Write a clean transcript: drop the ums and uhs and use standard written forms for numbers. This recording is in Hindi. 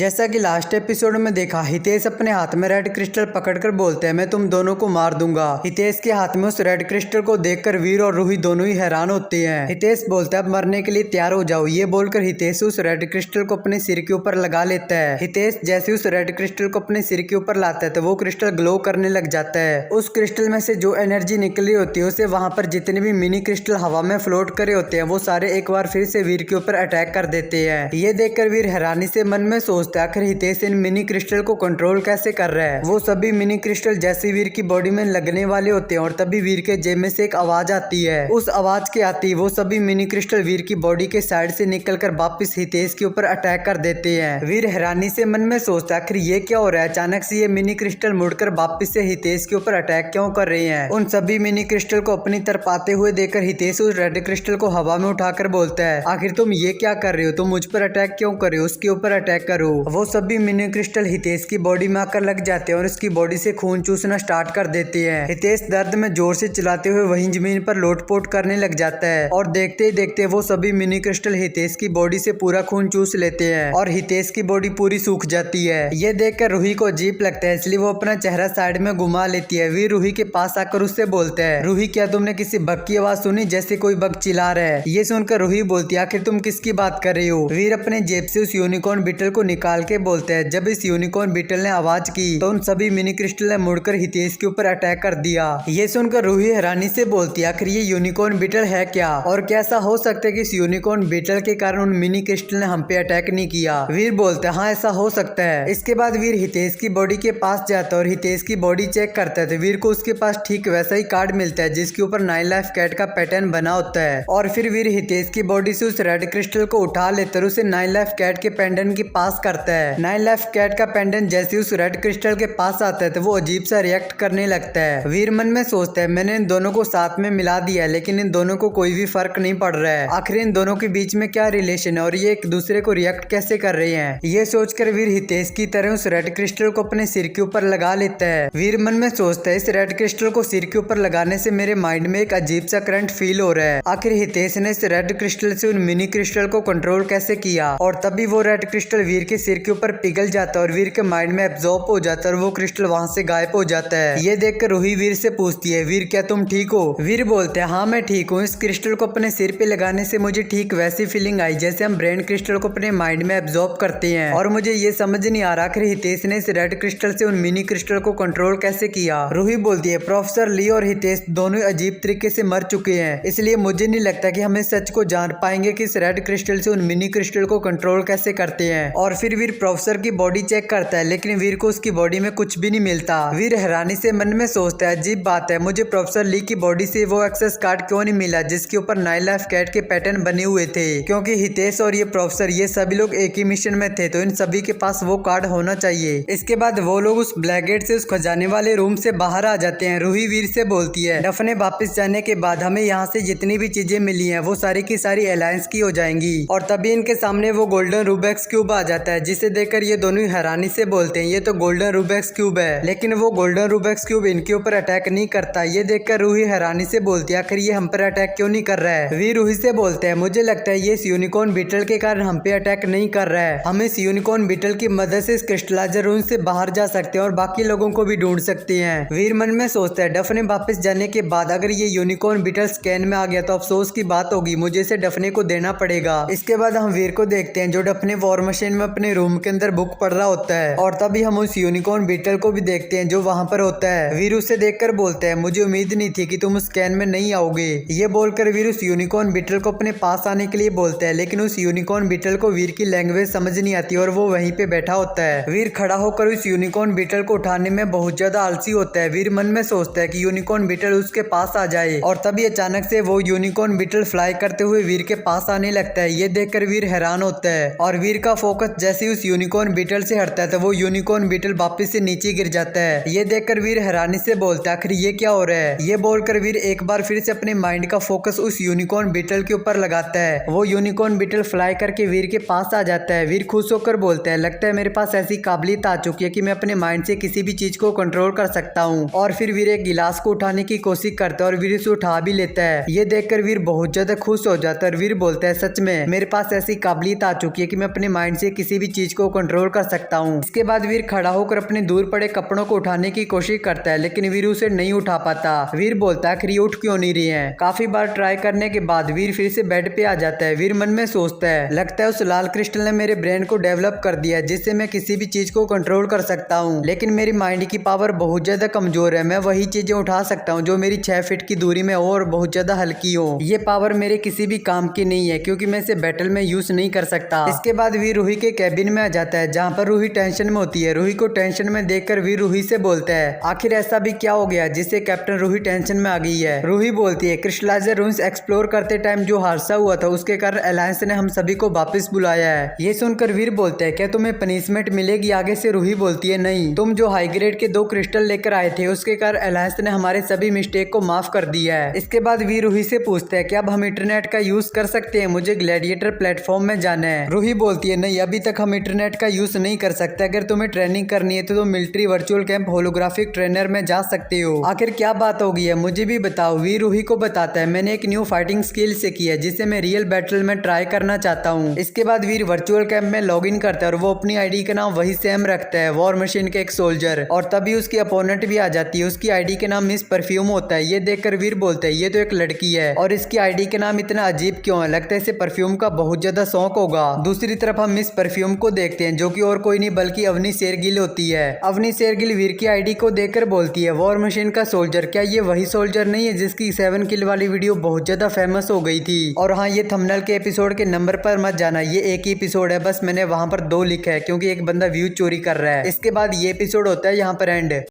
जैसा कि लास्ट एपिसोड में देखा, हितेश अपने हाथ में रेड क्रिस्टल पकड़कर बोलते हैं मैं तुम दोनों को मार दूंगा। हितेश के हाथ में उस रेड क्रिस्टल को देखकर वीर और रूही दोनों ही हैरान होते हैं। हितेश बोलता है अब मरने के लिए तैयार हो जाओ। ये बोलकर हितेश उस रेड क्रिस्टल को अपने सिर के ऊपर लगा लेता है। हितेश जैसे उस रेड क्रिस्टल को अपने सिर के ऊपर लाता है तो वो क्रिस्टल ग्लो करने लग जाता है। उस क्रिस्टल में से जो एनर्जी निकली होती है उसे वहां पर जितने भी मिनी क्रिस्टल हवा में फ्लोट करे होते हैं वो सारे एक बार फिर से वीर के ऊपर अटैक कर देते हैं। ये देखकर वीर हैरानी से मन में सोचता है आखिर हितेश इन मिनी क्रिस्टल को कंट्रोल कैसे कर रहा है। वो सभी मिनी क्रिस्टल जैसे वीर की बॉडी में लगने वाले होते हैं और तभी वीर के जेब में से एक आवाज आती है। उस आवाज के आती वो सभी मिनी क्रिस्टल वीर की बॉडी के साइड से निकलकर वापस हितेश के ऊपर अटैक कर देते हैं। वीर हैरानी से मन में सोचता है आखिर ये क्या हो रहा है। अचानक से ये मिनी क्रिस्टल मुड़कर वापस से हितेश के ऊपर अटैक क्यों कर रहे हैं। उन सभी मिनी क्रिस्टल को अपनी तरफ आते हुए देखकर हितेश उस रेड क्रिस्टल को हवा में उठाकर बोलता है आखिर तुम ये क्या कर रहे हो, तुम मुझ पर अटैक क्यों कर रहे हो, उसके ऊपर अटैक करो। वो सभी मिनी क्रिस्टल हितेश की बॉडी में आकर लग जाते हैं और उसकी बॉडी से खून चूसना स्टार्ट कर देते हैं। हितेश दर्द में जोर से चिल्लाते हुए वहीं जमीन पर लोटपोट करने लग जाता है और देखते ही देखते वो सभी मिनी क्रिस्टल हितेश की बॉडी से पूरा खून चूस लेते हैं और हितेश की बॉडी पूरी सूख जाती है। ये देखकर रूही को अजीब लगता है इसलिए वो अपना चेहरा साइड में घुमा लेती है। वीर रूही के पास आकर उससे बोलता है रूही क्या तुमने किसी बग की आवाज सुनी जैसे कोई बग चिल्ला रहा है। ये सुनकर रूही बोलती है आखिर तुम किसकी बात कर रही हो। वीर अपने जेब से उस यूनिकॉर्न बीटल को निकाल के बोलते हैं जब इस यूनिकॉर्न बीटल ने आवाज की तो उन सभी मिनी क्रिस्टल ने मुड़कर हितेश के ऊपर अटैक कर दिया। ये सुनकर रूही हैरानी से बोलती है आखिर ये यूनिकॉर्न बीटल है क्या और क्या ऐसा हो सकता है कि इस यूनिकॉर्न बीटल के कारण उन मिनी क्रिस्टल ने हम पे अटैक नहीं किया। वीर बोलता है हाँ ऐसा हो सकता है। इसके बाद वीर हितेश की बॉडी के पास जाता है और हितेश की बॉडी चेक करता है तो वीर को उसके पास ठीक वैसा ही कार्ड मिलता है जिसके ऊपर 9 लाइफ कैट का पैटर्न बना होता है। और फिर वीर हितेश की बॉडी से उस रेड क्रिस्टल को उठा लेता है और उसे 9 लाइफ कैट के पेंडेंट के पास करता है। 9 लाइफ कैट का पेंडेंट जैसे उस रेड क्रिस्टल के पास आता है तो वो अजीब सा रिएक्ट करने लगता है। वीर मन में सोचता है मैंने इन दोनों को साथ में मिला दिया है लेकिन इन दोनों को कोई भी फर्क नहीं पड़ रहा है। आखिर इन दोनों के बीच में क्या रिलेशन है और ये एक दूसरे को रिएक्ट कैसे कर रहे हैं। ये सोचकर वीर हितेश की तरह उस रेड क्रिस्टल को अपने सिर के ऊपर लगा लेता है। वीर मन में सोचता है इस रेड क्रिस्टल को सिर के ऊपर लगाने से मेरे माइंड में एक अजीब सा करंट फील हो रहा है। आखिर हितेश ने इस रेड क्रिस्टल से उन मिनी क्रिस्टल को कंट्रोल कैसे किया। और तभी वो रेड क्रिस्टल वीर के सिर के ऊपर पिघल जाता है और वीर के माइंड में एब्जॉर्ब हो जाता है और वो क्रिस्टल वहां से गायब हो जाता है। ये देखकर रूही वीर से पूछती है वीर क्या तुम ठीक हो। वीर बोलते हैं हाँ मैं ठीक हूँ। इस क्रिस्टल को अपने सिर पे लगाने से मुझे ठीक वैसी फीलिंग आई जैसे हम ब्रेन क्रिस्टल को अपने माइंड में एब्जॉर्ब करते हैं। और मुझे ये समझ नहीं आ रहा आखिर हितेश ने इस रेड क्रिस्टल से उन मिनी क्रिस्टल को कंट्रोल कैसे किया। रूही बोलती है प्रोफेसर ली और हितेश दोनों अजीब तरीके से मर चुके हैं इसलिए मुझे नहीं लगता कि हम इस सच को जान पाएंगे कि इस रेड क्रिस्टल से उन मिनी क्रिस्टल को कंट्रोल कैसे करते हैं। और फिर वीर प्रोफेसर की बॉडी चेक करता है लेकिन वीर को उसकी बॉडी में कुछ भी नहीं मिलता। वीर हैरानी से मन में सोचता है अजीब बात है मुझे प्रोफेसर ली की बॉडी से वो एक्सेस कार्ड क्यों नहीं मिला जिसके ऊपर 9 लाइफ कैट के पैटर्न बने हुए थे। क्योंकि हितेश और ये प्रोफेसर ये सभी लोग एक ही मिशन में थे तो इन सभी के पास वो कार्ड होना चाहिए। इसके बाद वो लोग उस ब्लैक गेट से उस खजाने वाले रूम से बाहर आ जाते हैं। रूही वीर से बोलती है डफने वापस जाने के बाद हमें यहाँ से जितनी भी चीजें मिली हैं वो सारी की सारी अलायंस की हो जाएंगी। और तभी इनके सामने वो गोल्डन रूबेक्स क्यूब आ जाता है जिसे देखकर ये दोनों हैरानी से बोलते हैं ये तो गोल्डन रूबेक्स क्यूब है। लेकिन वो गोल्डन रूबेक्स क्यूब इनके ऊपर अटैक नहीं करता। ये देखकर रूही हैरानी से बोलती है आखिर ये हम पर अटैक क्यों नहीं कर रहा है। वीर रूही से बोलते हैं मुझे लगता है ये इस यूनिकॉर्न बीटल के कारण हम पे अटैक नहीं कर रहा है। हम इस यूनिकॉर्न बीटल की मदद से इस क्रिस्टलाइजर रूम से बाहर जा सकते हैं और बाकी लोगों को भी ढूंढ सकते हैं। वीर मन में सोचता है डफने वापस जाने के बाद अगर ये यूनिकॉर्न बीटल स्कैन में आ गया तो अफसोस की बात होगी, मुझे इसे डफने को देना पड़ेगा। इसके बाद हम वीर को देखते हैं जो डफने वॉर मशीन में अपने रूम के अंदर बुक पढ़ रहा होता है और तभी हम उस यूनिकॉर्न बीटल को भी देखते हैं जो वहां पर होता है। वीर उसे देखकर बोलते हैं मुझे उम्मीद नहीं थी कि तुम स्कैन में नहीं आओगे। ये बोलकर वीर उस यूनिकॉर्न बीटल को अपने पास आने के लिए बोलते हैं लेकिन उस यूनिकॉर्न बीटल को वीर की लैंग्वेज समझ नहीं आती और वो वहीं पे बैठा होता है। वीर खड़ा होकर उस यूनिकॉर्न बीटल को उठाने में बहुत ज्यादा आलसी होता है। वीर मन में सोचता है कि यूनिकॉर्न बीटल उसके पास आ जाए और तभी अचानक से वो यूनिकॉर्न बीटल फ्लाई करते हुए वीर के पास आने लगता है। ये देखकर वीर हैरान होता है और वीर का फोकस जैसे उस यूनिकॉर्न बीटल से हटता है तो वो यूनिकॉर्न बीटल वापस से नीचे गिर जाता है। ये देखकर वीर हैरानी से बोलता है आखिर ये क्या हो रहा है। ये बोलकर वीर एक बार फिर से अपने माइंड का फोकस उस यूनिकॉर्न बीटल के ऊपर लगाता है। वो यूनिकॉर्न बीटल फ्लाई करके वीर के पास आ जाता है। वीर खुश होकर बोलता है लगता है मेरे पास ऐसी काबिलियत आ चुकी है कि मैं अपने माइंड से किसी भी चीज को कंट्रोल कर सकता हूँ। और फिर वीर एक गिलास को उठाने की कोशिश करता है और वीर उसे उठा भी लेता है। ये देखकर वीर बहुत ज्यादा खुश हो जाता है और वीर बोलता है सच में मेरे पास ऐसी काबिलियत आ चुकी है कि मैं अपने माइंड से किसी भी चीज को कंट्रोल कर सकता हूँ। इसके बाद वीर खड़ा होकर अपने दूर पड़े कपड़ों को उठाने की कोशिश करता है, लेकिन वीर उसे नहीं उठा पाता। वीर बोलता है आखिर ये उठ क्यों नहीं रही है। काफी बार ट्राई करने के बाद वीर फिर से बेड पे आ जाता है। वीर मन में सोचता है लगता है उस लाल क्रिस्टल ने मेरे ब्रेन को डेवलप कर दिया है, जिससे मैं किसी भी चीज को कंट्रोल कर सकता हूँ। लेकिन मेरी माइंड की पावर बहुत ज्यादा कमजोर है। मैं वही चीजें उठा सकता हूँ जो मेरी 6 फीट की दूरी में हो और बहुत ज्यादा हल्की हो। ये पावर मेरे किसी भी काम की नहीं है, क्योंकि मैं इसे बैटल में यूज नहीं कर सकता। इसके बाद वीर रूही के कैबिन में आ जाता है, जहाँ पर रूही टेंशन में होती है। रूही को टेंशन में देखकर वीर रूही से बोलता है आखिर ऐसा भी क्या हो गया जिससे कैप्टन रूही टेंशन में आ गई है। रूही बोलती है क्रिस्टलाइजर रून्स एक्सप्लोर करते टाइम जो हादसा हुआ था उसके कारण अलायंस ने हम सभी को वापस बुलाया है। ये सुनकर वीर बोलता है क्या तुम्हें पनिशमेंट मिलेगी आगे से। रूही बोलती है नहीं, तुम जो हाई ग्रेड के 2 क्रिस्टल लेकर आए थे उसके कारण अलायंस ने हमारे सभी मिस्टेक को माफ कर दिया है। इसके बाद वीर रूही से पूछता है कि अब हम इंटरनेट का यूज कर सकते हैं, मुझे ग्लैडिएटर प्लेटफॉर्म में जाना है। रूही बोलती है नहीं, अभी तक हम इंटरनेट का यूज नहीं कर सकते। अगर तुम्हें ट्रेनिंग करनी है तो तुम military virtual camp holographic trainer में जा सकते हो। आखिर क्या बात हो गई है मुझे भी बताओ। वीर रूही को बताता है मैंने एक न्यू फाइटिंग स्किल से किया है, जिसे मैं रियल बैटल में ट्राई करना चाहता हूँ। इसके बाद वीर वर्चुअल कैंप में लॉग इन करता है और वो अपनी आईडी का नाम वही सेम रखता है, वॉर मशीन के एक सोल्जर। और तभी उसकी अपोनेंट भी आ जाती है। उसकी आईडी के नाम मिस परफ्यूम होता है। ये देखकर वीर बोलता है ये तो एक लड़की है और इसकी आईडी के नाम इतना अजीब क्यों है, लगता है इसे परफ्यूम का बहुत ज्यादा शौक होगा। दूसरी तरफ हम मिस परफ्यूम को देखते हैं, जो कि और कोई नहीं बल्कि अवनी शेरगिल होती है। अवनी शेरगिल वीर की आईडी को देखकर बोलती है वॉर मशीन का सोल्जर, क्या ये वही सोल्जर नहीं है जिसकी 7 किल वाली वीडियो बहुत ज्यादा फेमस हो गई थी। और हाँ, ये थंबनेल के एपिसोड के नंबर पर मत जाना, ये एक ही एपिसोड है, बस मैंने वहां पर 2 लिखा है क्योंकि एक बंदा व्यू चोरी कर रहा है। इसके बाद ये एपिसोड होता है यहाँ पर एंड।